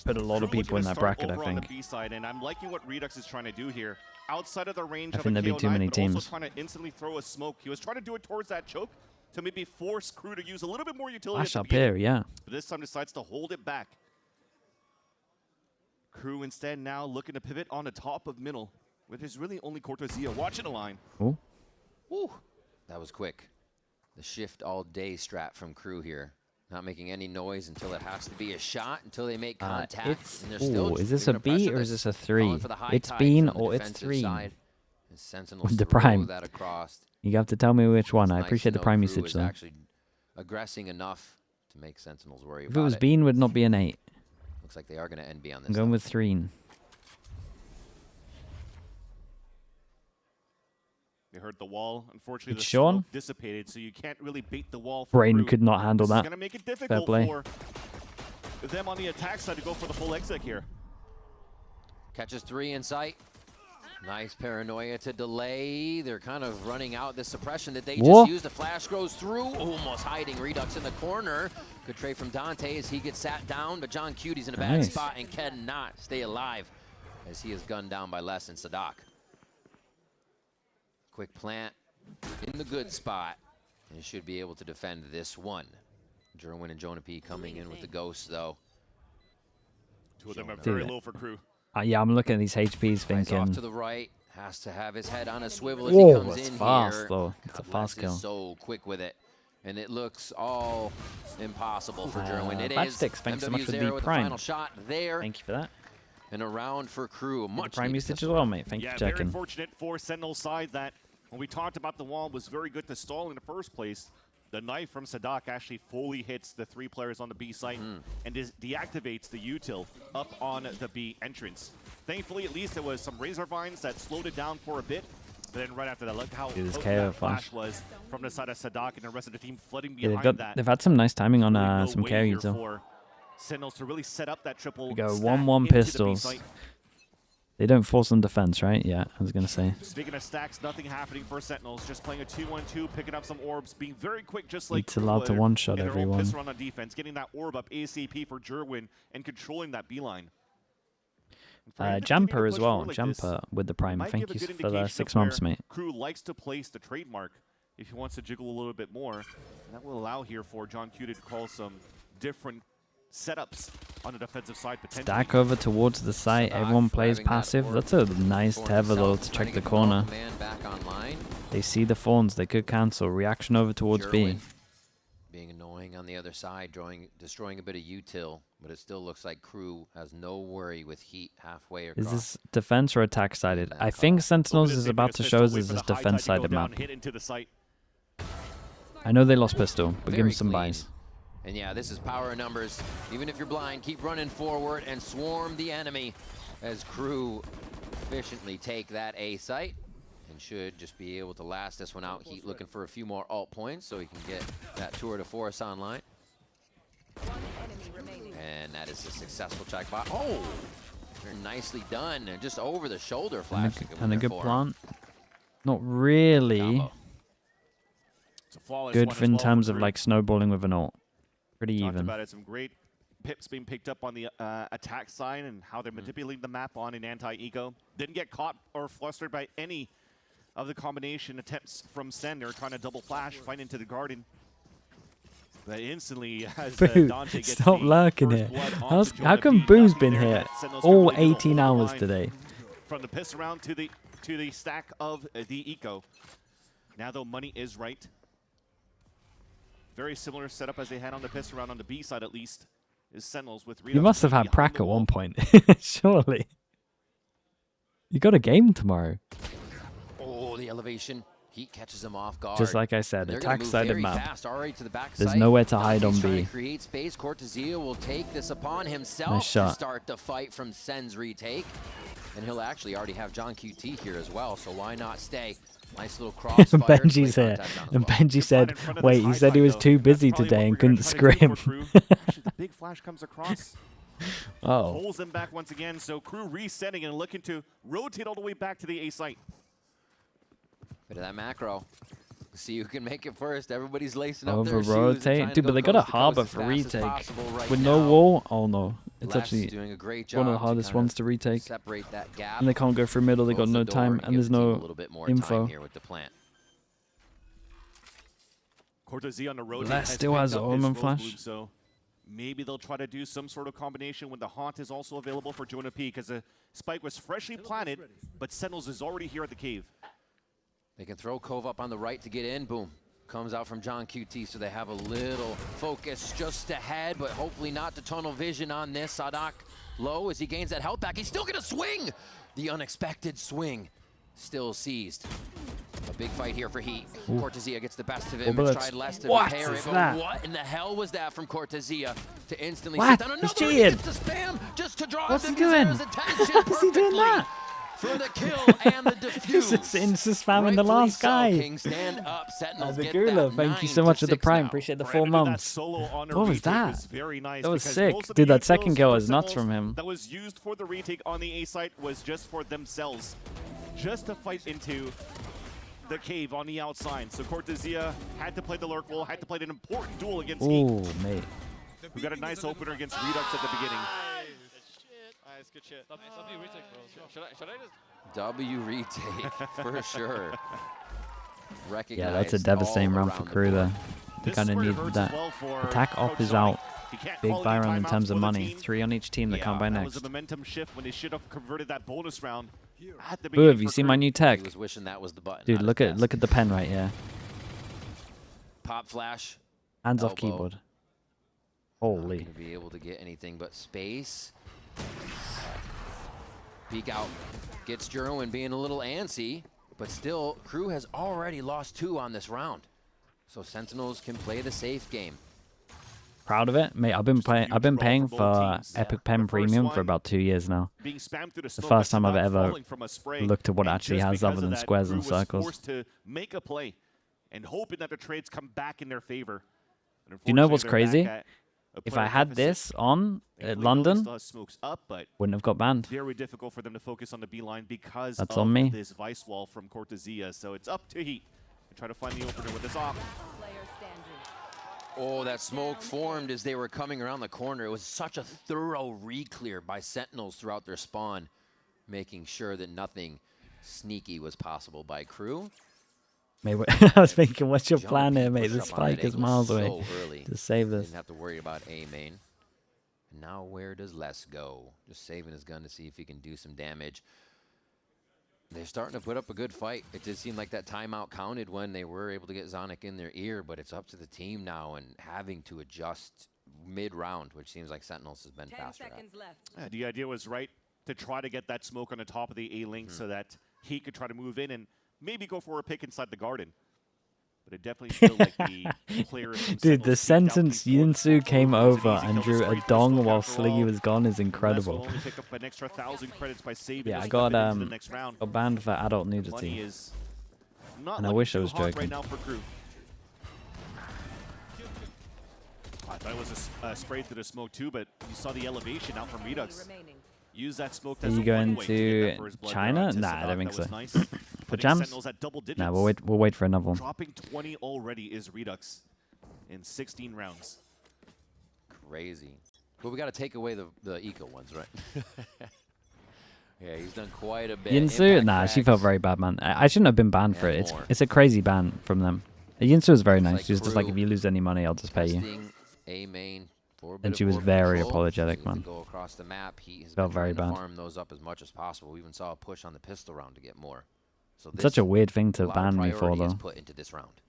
put a lot of Crew people in looking to that start bracket, I over on the think. B side, and I'm liking what Redux is trying to do here. Outside of the range I of think a there'd be too KO9, many but also teams. trying to instantly throw a smoke. He was trying to do it towards that choke to maybe force Crew to use a little bit more utility Flash at up the beginning. here, yeah. But this time decides to hold it back. Crew instead now looking to pivot on the top of middle, which is really only Cortezia watching the line. Oh, Woo. That was quick. The shift all day strat from Crew here. Not making any noise until it has to be a shot, until they make contact. And they're still is this they're a gonna pressure B or is this. this a 3? Calling for the high It's tide been from the or it's defensive 3. side. And Sentinels With the throw prime. that across. You have to tell me which one. It's I nice appreciate to the know prime Crew usage is though. actually aggressing enough to make Sentinels worry If about it was it. Bean, would not be an 8. Looks like they are going to end B on this. I'm going though. with 3. They heard the wall. Unfortunately, It's the Sean. smoke dissipated, so you can't really bait the wall. For Brain Crew. could not handle This is that. going to make it Fair difficult play. for them on the attack side to go for the full exit here. Catches 3 in sight. Nice paranoia to delay. They're kind of running out this suppression that they Whoa. just used. The flash goes through, almost hiding Redux in the corner. Good trade from Dante as he gets sat down, but John Cutie's in a bad Nice. spot and cannot stay alive as he is gunned down by Les and Sadak. Quick plant in the good spot and should be able to defend this one. Jerwin and Jonah P coming in with the ghosts though. Two of them are Jonah. very Dude. low for Crew. Yeah, I'm looking at these HPs Guys off to thinking, the right, has to have his head on a swivel as whoa, he comes it's in fast here. though. It's a God, fast Les kill. is so quick with it, and it looks all impossible for Jerwin. It Bad is. Sticks, thanks so much MW's for the there with prime. final shot there, Thank you for that. and a round for Crew. The Much prime needed usage as pistol well, round. mate. Thank you Yeah, for very checking. fortunate for Sentinel's side that when we talked about the wall was very good to stall in the first place. The knife from Sadak actually fully hits the 3 players on the B site and deactivates the util up on the B entrance. Thankfully, at least there was some razor vines that slowed it down for a bit. But then right after that, look how Dude, this potent KO that flash was from the side of Sadak and the rest of the team flooding Yeah, behind that. they've had some nice timing on Really no some way carries here though. for Sentinels to really set up that triple. We go stack 1-1 into the B pistols. site. They don't force on defense, right? Yeah, I was going to say. Speaking of stacks, nothing happening for Sentinels. Just playing a 2-1-2, picking up some orbs, being very quick, just like It's allowed to Crew one-shot in their own everyone. piss run on defense, getting that orb up ASAP for Jerwin and controlling that beeline. And for him to continue to Jumper as push well. forward like this, Jumper with the prime. might Thank give a you good for the indication 6 of months, where mate. Crew likes to place the trademark if he wants to jiggle a little bit more. And that will allow here for John Q to call some different setups on the defensive side potentially. Stack over towards the site. Sadak Everyone plays grabbing that passive. orb That's a nice for tether though himself, to trying check the get Ball corner. Command back online. They see the fawns. They could cancel. Reaction over towards B. Jerwin being annoying on the other side, destroying a bit of util, but it still looks like Crew has no worry with heat halfway across. Is this defense or attack sided? that I call. think Sentinels Open is his about biggest to pistol, show us wait this for is the high tide defense to go sided down, map. hit into the site. I know they lost pistol, but give Very them some clean. buys. And yeah, this is power in numbers. Even if you're blind, keep running forward and swarm the enemy as Crew efficiently take that A site and should just be able to last this one out. Heat looking for a few more alt points so he can get that tour de force online. One enemy remaining. And that is a successful check bot. Oh, very nicely done. And just over the shoulder flash. And a good plant. Not really Combo. It's a flawless good one for as in well terms for of Crew. like snowballing with an ult. Pretty Talked even. about it, some great pips being picked up on the attack side and how they're manipulating the map on an anti-eco. Didn't get caught or flustered by any of the combination attempts from Sen. They were trying to double flash, fight into the garden. But instantly, as Boo, Dante gets stop the lurking first here. blood How onto how Jonah come B, Boo's nothing been there here that Sentinels all can really hold 18 the hours line today? From the piss around to the stack of the eco. Now though, money is right. Very similar setup as they had on the piss around on the B side at least. Is Sentinels with You Redux must have had behind Prac the at wall. one point. Surely. You got a game tomorrow. Oh, the elevation. Heat catches him off guard. Just like I said, They're gonna attack move sided very map. fast, already to the back There's site. nowhere to hide Dante's on trying B. to create space. Cortezia will take this upon himself Nice shot. to start the fight from Sen's retake. And he'll actually already have John QT here as well, so why not stay? Nice little crossfire. Benji's here. And Benji said, wait, he said he was too busy today and couldn't scrim. Actually, the big flash comes across. Oh. Pulls them back once again. So KRU resetting and looking to rotate all the way back to the A site. Bit of that macro. See who can make it first. Everybody's lacing up their Over shoes. and rotate. trying to Dude, go but they got a coast to coast harbor as for fast as retake. possible right With no now. wall? Oh no. It's Les actually doing a great one of the job to hardest kind ones of to retake. Separate that gap. And they can't go through middle, they got Close no the door time, and and give there's the team a no little bit more info. time here with the plant. Cortez on the road. Les still has Omen flash. So maybe they'll try to do some sort of combination when the Haunt is also available for Jonah P, because the spike was freshly planted, but Sentinels is already here at the cave. They can throw Cove up on the right to get in. Boom. Comes out from John QT, so they have a little focus just ahead, but hopefully not to tunnel vision on this. Sadak low as he gains that health back. He's still going to swing. The unexpected swing still seized. A big fight here for Heat. Cortezia gets the best of him. Tried less to repair it, but what in the hell was that from Cortezia to instantly sit down? He's Another cheating. gets the spam just to draw What's the he doing? attention What's he doing that? for the kill and the defuse. It's just spamming the last guy. King, stand up. Sentinels The get Gula, that thank you so much for the 9-6 prime. now. Appreciate the 4 Brandon, that months. solo on a What was retake that? was very nice, That was because sick. most of Dude, the that second kills kill for is nuts Sentinels from him. That was used for the retake on the A site was just for themselves, just to fight into the cave on the outside. So Cortezia had to play the lurk wall, had to play an important duel against Heat, Ooh, mate. who got a nice opener against Redux at the beginning. Nice, good shit. W retake, bro. Should I just... W retake for sure. Yeah, that's a devastating round for KRU there. They This kind is of where it needed hurts that. as well for Attack op Coach is Sonic. out. He can't Big call buy any round in timeouts terms of for the money. team. 3 on each team that can't buy That was next. a momentum shift when they should have converted that bonus round at the Ooh, beginning. have you for seen KRU. my new tech? He was wishing that was the button. Dude, not look his at best. the pen right here. Pop flash. Hands off Elbow. keyboard. Not Holy. gonna be able to get anything but space. Peek out. Gets Jerwin being a little antsy, but still, KRU has already lost 2 on this round. So Sentinels can play the safe game. Proud of it, mate. I've been paying for Epic Pen Premium for about 2 years now. Being spammed through the The smoke, first that's time I've not ever falling from a spray. looked at what it And actually just has because other of than that, squares and KRU was circles. forced to make a play and hoping that the trades come back in their favor. Do you know what's Unfortunately, they're crazy? back at a If player I had deficit. this on Thankfully, at Billy London, still has smokes up, but wouldn't have got banned. very difficult for them to focus on the B line because That's of on me. this vice wall from Cortezia. So it's up to Heat to try to find the opener with this off. Player standing. Oh, that smoke formed as they were coming around the corner. It was such a thorough re-clear by Sentinels throughout their spawn, making sure that nothing sneaky was possible by KRU. Mate, I was thinking, what's your Jonah plan P here, mate? pushed This up on that spike is angle miles so away. early. To save this. Didn't have to worry about A main. And now where does Les go? Just saving his gun to see if he can do some damage. They're starting to put up a good fight. It did seem like that timeout counted when they were able to get Zonic in their ear, but it's up to the team now and having to adjust mid-round, which seems like Sentinels has been 10 faster at. seconds left. Yeah, the idea was right to try to get that smoke on the top of the A-link so that he could try to move in and maybe go for a pick inside the garden. But it definitely felt like the players from Dude, the Sentinels peeked out sentence before Yinsu the came ball. It was an over easy and kill to drew spray a for dong smoke while after Sliggy all. was gone is Les will incredible. only pick up an extra 1,000 credits by saving Yeah, to I step got it into the next round. got banned for adult The money nudity. is not And I looking wish I too was hot joking. right now for KRU. I thought it was a spray through the smoke too, but you saw the elevation out from Redux. Remaining. Use that smoke Are as you a going one-way to get that to first blood China? there on Nah, I don't Tissadok. think That was so. nice. For Putting jams? Sentinels at double digits. Nah, we'll wait for another one. Dropping 20 already is Redux in 16 rounds. Crazy. But we got to take away the eco ones, right? Yeah, he's done quite a bit. Yinsu? Impact Nah, she frags. felt very bad, man. I shouldn't have been banned for And it. more. It's a crazy ban from them. Yinsu was very Looks nice. like She was just like, KRU if you lose any money, I'll just pay you. Testing A main for a bit And of she was orb very control. apologetic, See if they man. Go across the map. He has Felt been very trying to bad. farm those up as much as possible. We even saw a push on the pistol round to get more. So It's such a weird thing to a lot of ban me for, priority is though. put into this round.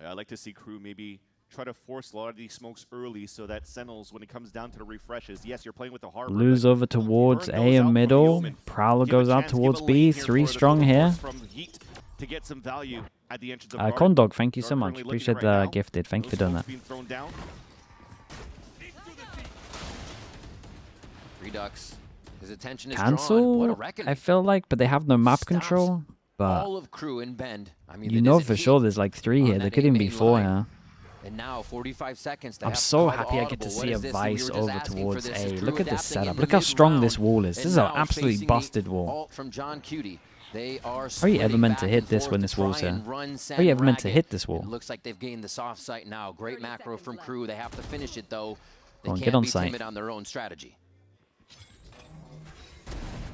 I'd like to see KRU maybe try to force a lot of these smokes early so that Sentinels, when it comes down to the refreshes, yes, you're playing with the harbor. Lose but over towards burn A those out and from the middle. omen. Prowler Give a goes out chance, give towards a B. lane here 3 for the strong total here. force from Heat to get some value at the entrance of garden. Condog, thank you They're so much. currently looking Appreciate right the now. gifted. Thank you for Those doing smokes that. being thrown down. Redux. His attention is drawn. What a Cancel? reckoning. I feel like, but they have no map Stops control. But all of KRU in Bend. I mean, you know for sure there's like 3 here. There could even be 4 here. And now 45 seconds. I'm so happy I get to see a Vice over towards A. Look at this setup. Look how strong this wall is. This is an absolutely busted wall. From John Cutie. They are Are you ever meant to hit this when this wall's here? Are you ever meant to hit this wall? It looks like they've gained the soft site now. Great macro from KRU. They have to finish it though. They Get can't on be site. timid on their own strategy.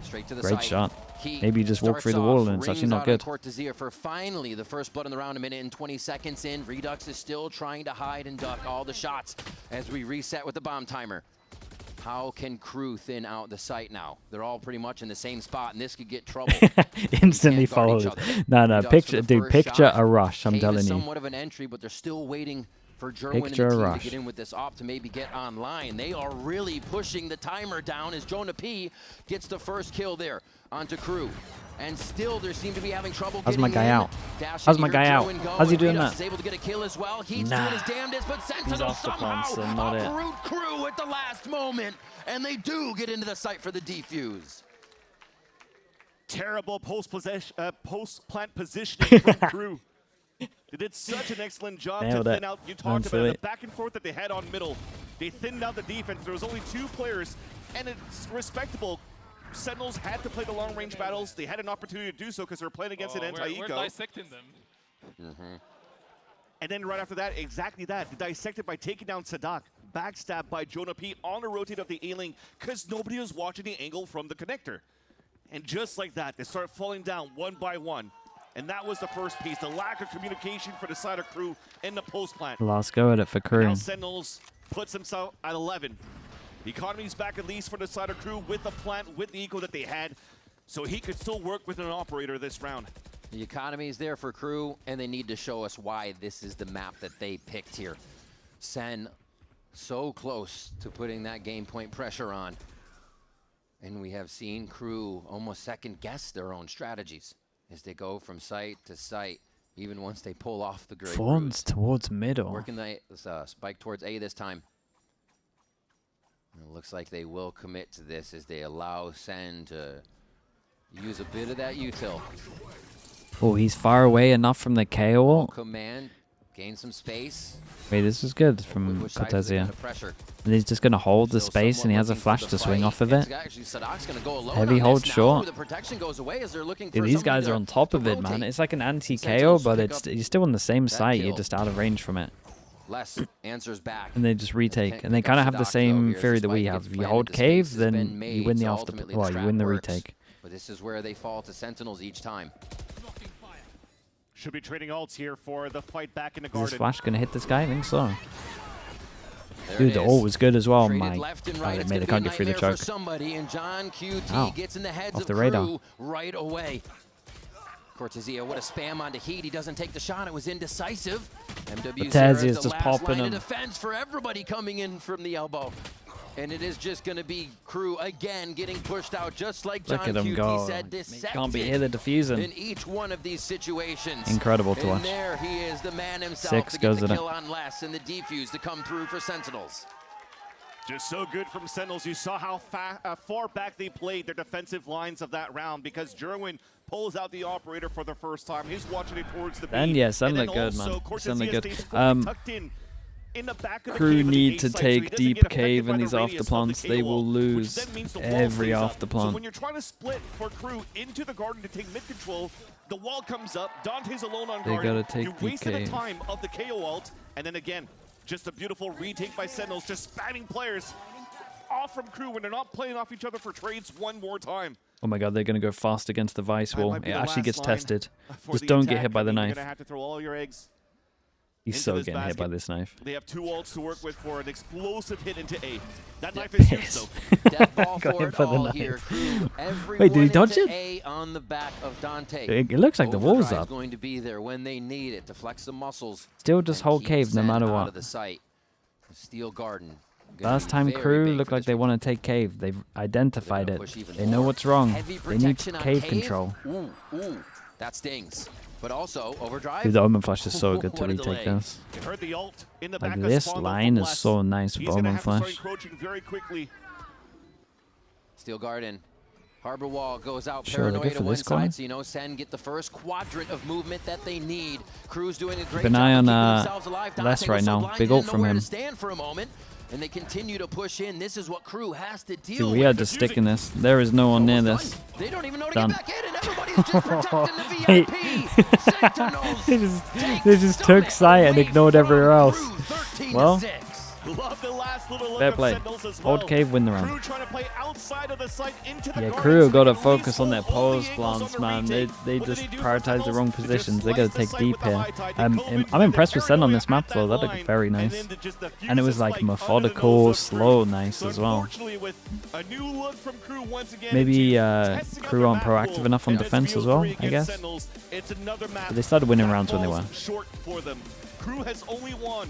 Straight to the Great site. shot. He Maybe you just walk through the wall and it's actually not good. For finally the first blood in the round, a minute and 20 seconds in. Redux is still trying to hide and duck all the shots as we reset with the bomb timer. How can KRU thin out the site now? They're all pretty much in the same spot, and this could get trouble. Instantly followed. No, picture a rush. I'm telling you. Somewhat of an entry, but they're still waiting for Jerwin and the team to get in with this op to maybe get online. They are really pushing the timer down as Jonah P gets the first kill there onto KRU. And still, there seem to be having trouble. How's my guy out? How's my guy out? How's he doing that? Able to get a kill as well. He's nah. doing his damnedest, but Sentinels somehow uproot KRU at the last moment, and they do get into the site for the defuse. Terrible post-plant positioning from KRU. They did such an excellent job to thin out. You talked about the back and forth that they had on middle. They thinned out the defense. There was only 2 players, and it's respectable. Sentinels had to play the long-range battles. They had an opportunity to do so because they were playing against an anti-eco. We're dissecting them. And then right after that, exactly that. They dissected by taking down Sadak. Backstabbed by Jonah P on a rotate of the A-lane because nobody was watching the angle from the connector. And just like that, they start falling down one by one. And that was the first piece, the lack of communication for the side of KRU in the post-plant. Last go at it for Now KRU. Sentinels puts himself at 11. The economy's back at least for the side of KRU with the plant, with the eco that they had. So he could still work with an operator this round. The economy is there for KRU, and they need to show us why this is the map that they picked here. Sen so close to putting that game point pressure on. And we have seen KRU almost second guess their own strategies as they go from site to site, even once they pull off the grid. Fawns towards middle. Working the spike towards A this time. And it looks like they will commit to this as they allow Sen to use a bit of that util. Oh, he's far away enough from the KO. Command, gain some space. Wait, this is good from Cortesia. And he's just going to hold the space, and he has a flash to swing off of it. Heavy hold short. Dude, these guys are on top of it, man. It's like an anti-KO, but you're still on the same site. You're just out of range from it. Less answers back. And they just retake. And they kind of have the same theory that we have. If you hold cave, then you win the you win the retake. But this is where they fall to Sentinels each time. Should be trading ults here for the fight back in the garden. Is this flash going to hit this guy? I think so. Dude, the ult was good as well. My God, it made a can't get through the choke. And John QT gets in the heads off the radar. Right away. Cortesia, what a spam onto Heat. He doesn't take the shot. It was indecisive. MW0 is just popping him. Defense for everybody coming in from the elbow. And it is just going to be KRU again getting pushed out, just like John QT said. Can't be here to defusing. In each one of these situations. Incredible to watch. And there he is, the man himself, 6 to goes get the at kill it. on less and the defuse to come through for Sentinels. Just so good from Sentinels. You saw how far back they played their defensive lines of that round because Jerwin pulls out the operator for the first time. He's watching it towards the And yes, Sen look good, man. Sen look good. KRU need to take deep cave in these afterplants. They will lose every afterplant. So when you're trying to split for KRU into the garden to take mid control, the wall comes up. Dante's alone on garden. They gotta take you wasted the time of the KO ult, and then again, just a beautiful retake by Sentinels, just spamming players off from KRU when they're not playing off each other for trades one more time. Oh my God, they're going to go fast against the Vice wall. It actually gets tested. Just don't get hit by the knife. You're going to have to throw all your eggs. He's so getting hit by this knife. They have 2 ults to work with for an explosive hit into A. That knife is huge, though. Death ball Got for hit by the all knife. here. Wait, did he dodge it? A on the back of Dante. It looks like the wall's Overdrive's up. going to be there when they need it to flex the muscles. Still just and hold keep cave no Sen matter out what. of the site. Steel Garden. Last time KRU looked like they want to take cave. They've identified it. They know what's wrong. They need cave control. Ooh, that stings. But also, Overdrive. Dude, the Omen Flash is so good to retake this. You heard the ult in the Like back this of line is so nice with Omen Flash. Encroaching very quickly. Steel Garden. Harbor Wall goes out Sure, they're paranoid good to for one this corner. side, so you know Sen get the first quadrant of movement that they need. Crew's doing a great Keep an job eye of on keeping themselves alive. Les Dante right was so now. blind, Big he ult didn't from know where him. to stand for a moment, and they continue to push in. This is what Crew has to deal See, we with. are just sticking this. There is no one near this. They don't even know to Done. get back in, and everybody's just protecting the Hey. VIP. Sentinels They just took sight and ignored everywhere else. Well, Love the last little look fair of play. Sentinels as well. Old Cave win the Crew round. trying to play outside of the site into the Yeah, guards, Crew got to making at least focus on their 4 only pose angles plans, on the man. retake. They What just did he do, prioritize the wrong Sentinels? positions. Just They got to slice take the deep site with the here. high tide. They co-opted I'm impressed with Sen on paranoia this map, at though. that That looked line, very and nice. then just defuse And it was the like spike under the methodical, nose of Crew. slow, nice So as well. unfortunately, with a new look from Crew once again, Maybe testing out Crew their aren't map proactive pool enough on in this defense as BO3 well, I against guess. Sentinels. It's another map But they started winning that rounds when they falls were. short for them. Crew has only won